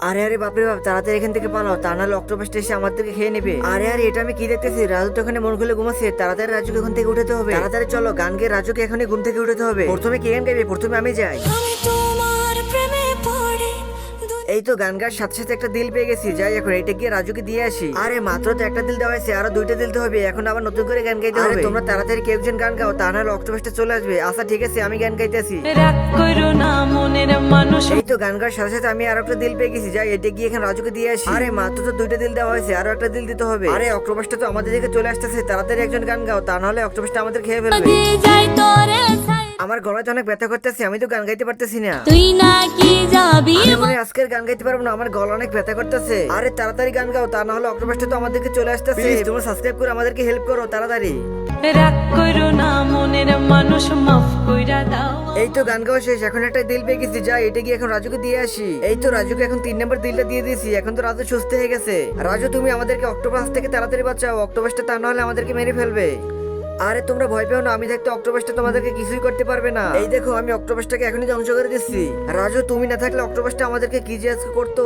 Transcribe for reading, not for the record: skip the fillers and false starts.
আরে আরে বাপরে বাপ, তাড়াতাড়ি এখান থেকে পালাও, তা নাহলে অক্টোপাসটা এসে আমাদেরকে খেয়ে নেবে। আরে আরে এটা আমি কি দেখতেছি, রাজু তো ওখানে মন খুলে ঘুমাচ্ছে। তাড়াতাড়ি রাজুকে এখান থেকে উঠাতে হবে। তাড়াতাড়ি চলো, গান গেয়ে রাজুকে এখনই ঘুম থেকে উঠাতে হবে। প্রথমে কে গান গাইবে? প্রথমে আমি যাই। আমি তোমার প্রেমে পড়ে এই তো গান গাওয়ার সাথে সাথে একটা দিল পেয়ে গেছি। যাই এখন এটা গিয়ে রাজুকে দিয়ে আসি। আরে মাত্র তো একটা দিল দেওয়া হয়েছে, আরো দুইটা দিলতে হবে। এখন আবার নতুন করে গান গাইতে হবে। তোমরা তাড়াতাড়ি কেউ একজন গান গাও, তা নাহলে অক্টোপাসটা চলে আসবে। আচ্ছা ঠিক আছে, আমি গান গাইতেছি। রাগ করো না মনের মানুষ। এই তো গান গাওয়ার সাথে সাথে আমি আরো একটা দিল পেয়ে গেছি। যাই এটা গিয়ে এখন রাজুকে দিয়ে আসি। আরে মাত্র তো দুইটা দিল দেওয়া হয়েছে, আরো একটা দিল দিতে হবে। আরে অক্টোপাসটা তো আমাদের দিকে চলে আসতেছে, তাড়াতাড়ি একজন গান গাও, তা নাহলে অক্টোপাসটা আমাদের খেয়ে ফেলবে। যাই তোরে আমার গলায় তো অনেক ব্যথা করতেছে, আমি তো গান গাইতে পারতেছি না। তুই নাকি যাবি আমি মনে হয় আজকের গান গাইতে পারবো না, আমার গলা অনেক ব্যথা করতেছে। আরে তাড়াতাড়ি গান গাও, তা না হলে অক্টোপাসটা তো আমাদেরকে চলে আসতেছে। প্লিজ তোমরা সাবস্ক্রাইব করে আমাদেরকে হেল্প করো তাড়াতাড়ি। রাগ করো না মনের মানুষ, মাফ কইরা দাও। এই তো গান গাওয়া শেষ, এখন একটা দিল পেয়ে গেছি। যাই এটা গিয়ে এখন রাজুকে দিয়ে আসি। এই তো রাজুকে এখন 3 নম্বর দিলটা দিয়ে দিয়েছি। এখন তো রাজু সুস্থ হয়ে গেছে। রাজু তুমি আমাদেরকে অক্টোপাস থেকে তাড়াতাড়ি বাঁচাও, অক্টোপাসটা তা না হলে আমাদেরকে মেরে ফেলবে। আরে তোমরা ভয় পেও না, আমি থাকতে অক্টোপাসটা তোমাদেরকে কিছুই করতে পারবে না। এই দেখো আমি অক্টোপাসটাকে এখনই ধ্বংস করে দিচ্ছি। রাজু তুমি না থাকলে অক্টোপাসটা আমাদেরকে কি যে আজকে করতো।